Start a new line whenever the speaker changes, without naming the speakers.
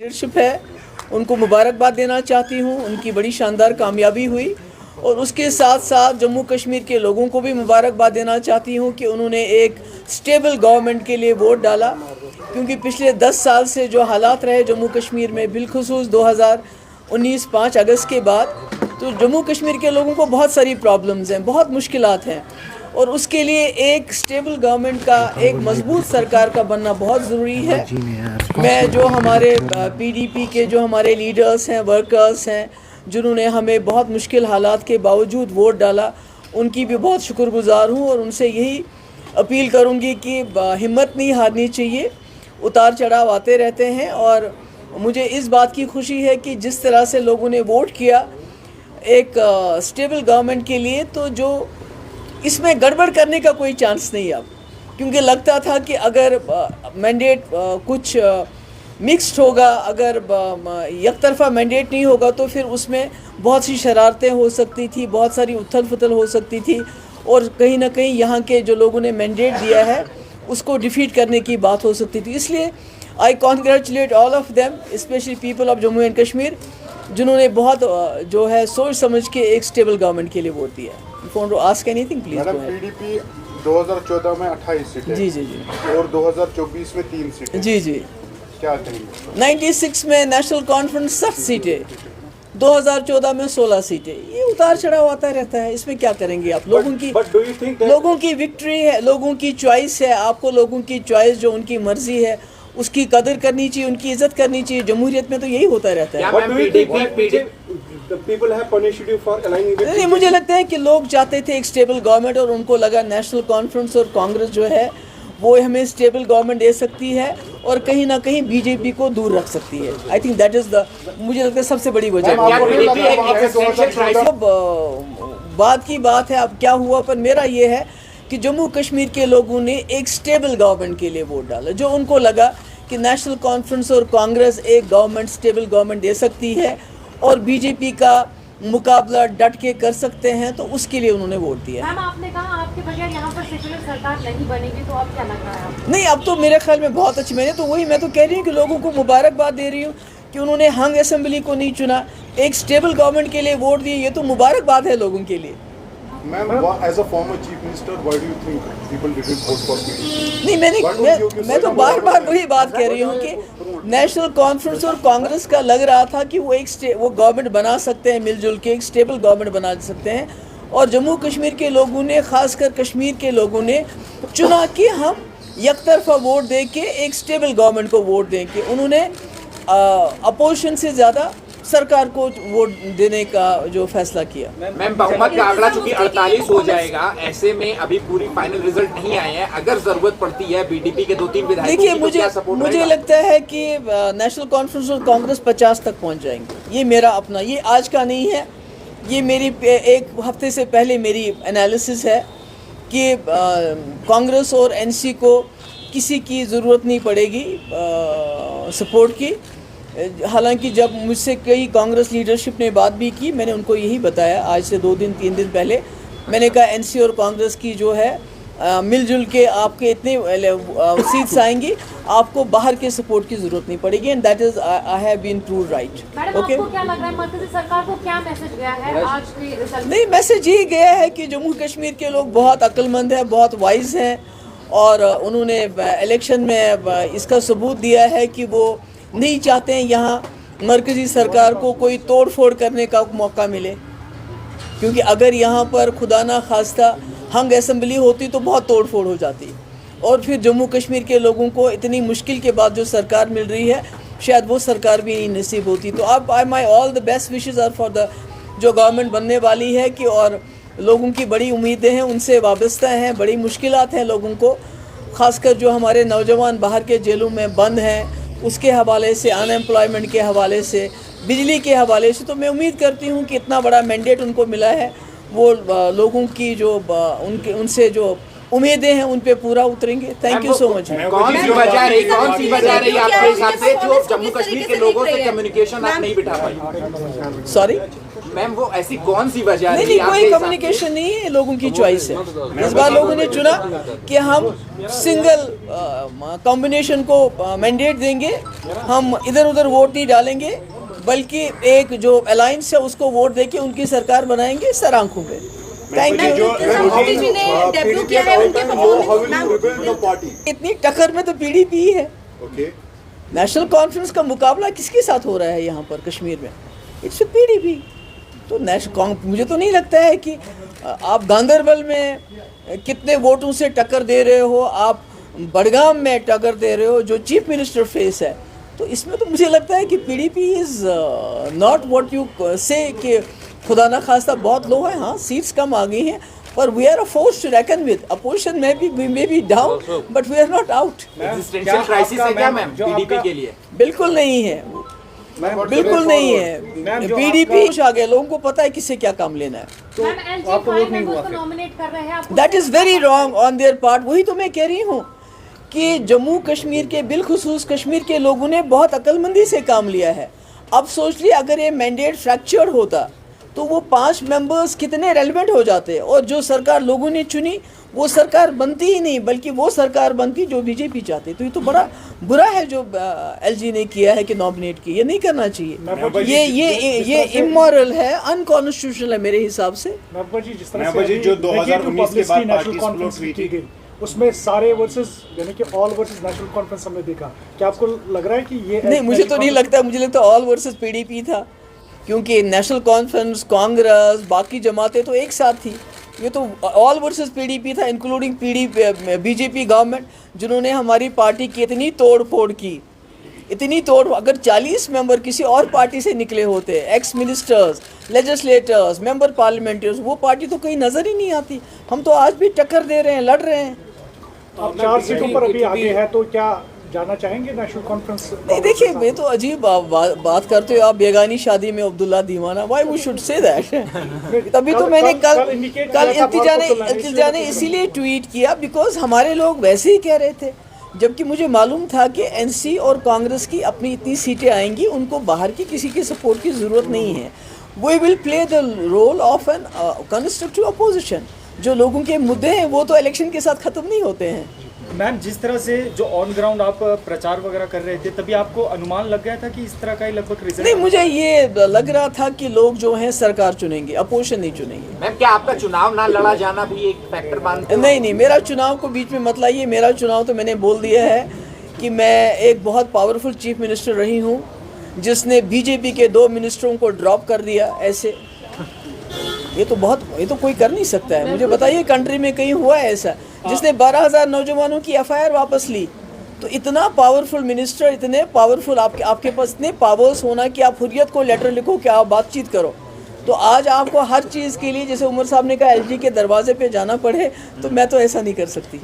Leadership है उनको मुबारकबाद देना चाहती हूँ। उनकी बड़ी शानदार कामयाबी हुई और उसके साथ साथ जम्मू कश्मीर के लोगों को भी मुबारकबाद देना चाहती हूँ कि उन्होंने एक स्टेबल गवर्नमेंट के लिए वोट डाला, क्योंकि पिछले 10 साल से जो हालात रहे जम्मू कश्मीर में, बिलखुसूस 2019 5 अगस्त के बाद, तो जम्मू कश्मीर के लोगों को बहुत सारी प्रॉब्लम्स हैं, बहुत मुश्किलात हैं और उसके लिए एक स्टेबल गवर्नमेंट का, एक मजबूत सरकार का बनना बहुत ज़रूरी है। मैं जो हमारे पीडीपी के जो हमारे लीडर्स हैं, वर्कर्स हैं, जिन्होंने हमें बहुत मुश्किल हालात के बावजूद वोट डाला, उनकी भी बहुत शुक्रगुजार हूँ और उनसे यही अपील करूँगी कि हिम्मत नहीं हारनी चाहिए। उतार चढ़ाव आते रहते हैं और मुझे इस बात की खुशी है कि जिस तरह से लोगों ने वोट किया एक स्टेबल गवर्नमेंट के लिए, तो जो इसमें गड़बड़ करने का कोई चांस नहीं अब, क्योंकि लगता था कि अगर मैंडेट कुछ मिक्स्ड होगा, अगर एक तरफा मैंडेट नहीं होगा तो फिर उसमें बहुत सी शरारतें हो सकती थी, बहुत सारी उथल पुथल हो सकती थी और कहीं ना कहीं यहाँ के जो लोगों ने मैंडेट दिया है उसको डिफीट करने की बात हो सकती थी। इसलिए I congratulate all of them, specially people of Jammu and Kashmir, जिन्होंने बहुत जो है सोच समझ के एक स्टेबल गवर्नमेंट के लिए वोट दिया। Phone to ask anything please.
Madam, PDP 2014 में 28 सीटें
जी
और 2024 में 3 सीटें
जी
क्या कहेंगे?
96 में नेशनल कॉन्फ्रेंस 60 सीटें, 2014 में 16 सीटें। ये उतार चढ़ाव आता रहता है, इसमें क्या करेंगे आप? लोगों की विक्ट्री है, लोगों की चॉइस है। आपको लोगों की चॉइस, जो उनकी मर्जी है, उसकी कदर करनी चाहिए, उनकी इज्जत करनी चाहिए। जमहूरियत में तो यही होता रहता है। नहीं, मुझे लगता है कि लोग चाहते थे एक स्टेबल गवर्नमेंट और उनको लगा नेशनल कॉन्फ्रेंस और कांग्रेस जो है वो हमें स्टेबल गवर्नमेंट दे सकती है और कहीं ना कहीं बीजेपी को दूर रख सकती है। I think that is the, मुझे लगता है सबसे बड़ी वजह। बात की बात है अब क्या हुआ, पर मेरा ये है कि जम्मू कश्मीर के लोगों ने एक स्टेबल गवर्नमेंट के लिए वोट डाला, जो उनको लगा कि नेशनल कॉन्फ्रेंस और कांग्रेस एक गवर्नमेंट, स्टेबल गवर्नमेंट दे सकती है और बीजेपी का मुकाबला डट के कर सकते हैं, तो उसके लिए उन्होंने वोट दिया।
मैम, आपने कहा आपके बगैर यहाँ पर सेक्युलर सरकार नहीं बनेगी, तो अब क्या लग रहा है आपको?
नहीं, अब तो मेरे ख्याल में बहुत अच्छी, मैं तो कह रही हूँ कि लोगों को मुबारकबाद दे रही हूँ कि उन्होंने हंग असेंबली को नहीं चुना, एक स्टेबल गवर्नमेंट के लिए वोट दिए। ये तो मुबारकबाद है लोगों के लिए।
Ma'am, as a former chief minister, why do you think people didn't vote for PDP?
नहीं, मैं तो बार वही बात कह रही हूँ कि नेशनल कॉन्फ्रेंस और कांग्रेस का लग रहा था कि वो गवर्नमेंट बना सकते हैं, मिलजुल के एक स्टेबल गवर्नमेंट बना सकते हैं, और जम्मू कश्मीर के लोगों ने, खासकर कश्मीर के लोगों ने चुना कि हम एक तरफा वोट दे के एक स्टेबल गवर्नमेंट को वोट दें कि उन्होंने अपोजिशन से ज़्यादा सरकार को वोट देने का जो फैसला किया।
मैम, बहुमत का आंकड़ा चूंकि 48 हो जाएगा, ऐसे में अभी पूरी फाइनल रिजल्ट नहीं आए हैं, अगर जरूरत पड़ती है बीडीपी के 2-3 विधायकों की,
देखिए, मुझे लगता है कि नेशनल कॉन्फ्रेंस और कांग्रेस 50 तक पहुंच जाएंगे। ये मेरा अपना, ये आज का नहीं है, ये मेरी एक हफ्ते से पहले मेरी एनालिसिस है कि कांग्रेस और एनसी को किसी की ज़रूरत नहीं पड़ेगी सपोर्ट की। हालांकि जब मुझसे कई कांग्रेस लीडरशिप ने बात भी की, मैंने उनको यही बताया आज से 2-3 दिन पहले, मैंने कहा एनसी और कांग्रेस की जो है मिलजुल के आपके इतने सीट्स आएंगी, आपको बाहर के सपोर्ट की ज़रूरत नहीं पड़ेगी, and that is I have been proved right.
Okay, आपको क्या लग रहा है मरकज़ी सरकार को क्या मैसेज गया है आज के रिजल्ट?
नहीं, मैसेज ये गया है कि जम्मू कश्मीर के लोग बहुत अक्लमंद हैं, बहुत वाइज हैं और उन्होंने इलेक्शन में इसका सबूत दिया है कि वो नहीं चाहते हैं यहाँ मरकज़ी सरकार को कोई तोड़ फोड़ करने का मौका मिले, क्योंकि अगर यहाँ पर खुदा ना खास्ता हंग असेंबली होती तो बहुत तोड़ फोड़ हो जाती और फिर जम्मू कश्मीर के लोगों को इतनी मुश्किल के बाद जो सरकार मिल रही है, शायद वो सरकार भी नहीं नसीब होती। तो अब my all the best wishes are for the जो गवर्नमेंट बनने वाली है कि, और लोगों की बड़ी उम्मीदें हैं, उनसे वाबस्ता हैं, बड़ी मुश्किलात हैं लोगों को, ख़ासकर जो हमारे नौजवान बाहर के जेलों में बंद हैं उसके हवाले से, अनएम्प्लॉयमेंट के हवाले से, बिजली के हवाले से। तो मैं उम्मीद करती हूँ कि इतना बड़ा मैंडेट उनको मिला है, वो लोगों की जो उनसे जो उम्मीदें हैं उन पे पूरा उतरेंगे। Thank you so much.
कौन सी वजह रही आपके हिसाब से जो जम्मू कश्मीर के लोगों से कम्युनिकेशन आप नहीं बिठा पाई?
सॉरी,
मैम वो ऐसी कौन सी वजह
नहीं
थी
नहीं,
आपके
कोई
हिसाब से?
कम्युनिकेशन नहीं है, लोगों की चॉइस है। इस बार लोगों ने चुना कि हम सिंगल कॉम्बिनेशन को मैंडेट देंगे, हम इधर उधर वोट नहीं डालेंगे, बल्कि एक जो अलायंस है उसको वोट देके उनकी सरकार बनाएंगे सर आंखों पे। Thank you.
मोदी ने डेब्यू किया है उनके परफॉर्मेंस।
इतनी टक्कर में तो पीडीपी ही है।
Okay.
नेशनल कॉन्फ्रेंस का मुकाबला किसके साथ हो रहा है यहाँ पर कश्मीर में? It's PDP. तो मुझे तो नहीं लगता है कि आप गांधरबल में कितने वोटों से टक्कर दे रहे हो, आप बडगाम में टक्कर दे रहे हो जो चीफ मिनिस्टर फेस है। तो इसमें तो मुझे लगता है कि PDP is not what you से कि खुदा ना खास्ता बहुत लो है। हाँ, सीट्स कम आ गई हैं, पर we are a force to reckon with. Opposition में भी we may be down, but we are not out.
Existential crisis है क्या मैम पीडीपी के लिए?
बिल्कुल नहीं है, बिल्कुल नहीं है। पीडीपी आ गया, लोगों को पता है किससे क्या काम लेना है।
मैम एलजी 5 मेंबर्स को नॉमिनेट कर रहे हैं आप।
That is very wrong on their part. वही तो मैं कह रही हूँ कि जम्मू कश्मीर के बिलखुसूस कश्मीर के लोगों ने बहुत अक्लमंदी से काम लिया है। अब सोच लिए अगर ये मैंडेट फ्रैक्चर्ड होता तो वो 5 मेंबर्स कितने रेलेवेंट हो जाते, और जो सरकार लोगों ने चुनी वो सरकार बनती ही नहीं, बल्कि वो सरकार बनती जो बीजेपी चाहती। तो ये तो बड़ा बुरा है जो एलजी ने किया है कि नॉमिनेट की। ये नहीं करना चाहिए, ये इमोरल है, अनकॉन्स्टिट्यूशनल है मेरे हिसाब से।
जो 2019 के बाद पार्टी स्प्लिट हुई थी,
उसमें सारे वर्सेस यानी कि ऑल वर्सेस नेशनल कॉन्फ्रेंस हमने देखा। क्या आपको लग रहा है कि ये
नहीं, मुझे तो नहीं लगता। मुझे लगता ऑल वर्सेस पीडीपी था, क्योंकि नेशनल कॉन्फ्रेंस, कांग्रेस, बाकी जमातें तो एक साथ थी। ये तो ऑल वर्सेस पीडीपी था, इंक्लूडिंग बीजेपी गवर्नमेंट, जिन्होंने हमारी पार्टी की इतनी तोड़ फोड़ की, इतनी तोड़। अगर 40 मेंबर किसी और पार्टी से निकले होते, एक्स मिनिस्टर्स, लेजिस्लेटर्स, मेंबर पार्लियामेंटर्स, वो पार्टी तो कहीं नज़र ही नहीं आती। हम तो आज भी टक्कर दे रहे हैं, लड़ रहे हैं।
आप 4 सीटों पर अभी आगे हैं, तो क्या जाना चाहेंगे नेशनल कॉन्फ्रेंस?
नहीं, देखिए, मैं तो अजीब बात करते हो आप, बेगानी शादी में अब्दुल्ला दीवाना। Why we should say that? तभी तो मैंने कल इल्तिजा ने इसीलिए ट्वीट किया बिकॉज हमारे लोग वैसे ही कह रहे थे, जबकि मुझे मालूम था कि एनसी और कांग्रेस की अपनी इतनी सीटें आएंगी, उनको बाहर की किसी की सपोर्ट की ज़रूरत नहीं है। We will play the role of an constructive opposition. जो लोगों के मुद्दे हैं वो तो इलेक्शन के साथ ख़त्म नहीं होते हैं।
मैम, जिस तरह से जो ऑन ग्राउंड आप प्रचार वगैरह कर रहे थे, तभी आपको अनुमान लग गया था कि इस तरह का ही लगभग रिजल्ट?
नहीं, मुझे ये लग रहा था कि लोग जो हैं सरकार चुनेंगे, अपोजिशन नहीं चुनेंगे।
मैम, क्या आपका चुनाव ना लड़ा जाना भी एक फैक्टर मानते हो?
नहीं, मेरा चुनाव को बीच में मत लाइए। मेरा चुनाव तो मैंने बोल दिया है कि मैं एक बहुत पावरफुल चीफ मिनिस्टर रही हूँ, जिसने बीजेपी के 2 मिनिस्टरों को ड्रॉप कर दिया। ऐसे ये तो कोई कर नहीं सकता है। मुझे बताइए कंट्री में कहीं हुआ है ऐसा, जिसने 12,000 नौजवानों की एफआईआर वापस ली? तो इतना पावरफुल मिनिस्टर, इतने पावरफुल आपके पास इतने पावर्स होना कि आप हुर्रियत को लेटर लिखो कि आप बातचीत करो। तो आज आपको हर चीज़ के लिए, जैसे उमर साहब ने कहा, एलजी के दरवाजे पे जाना पड़े, तो मैं तो ऐसा नहीं कर सकती।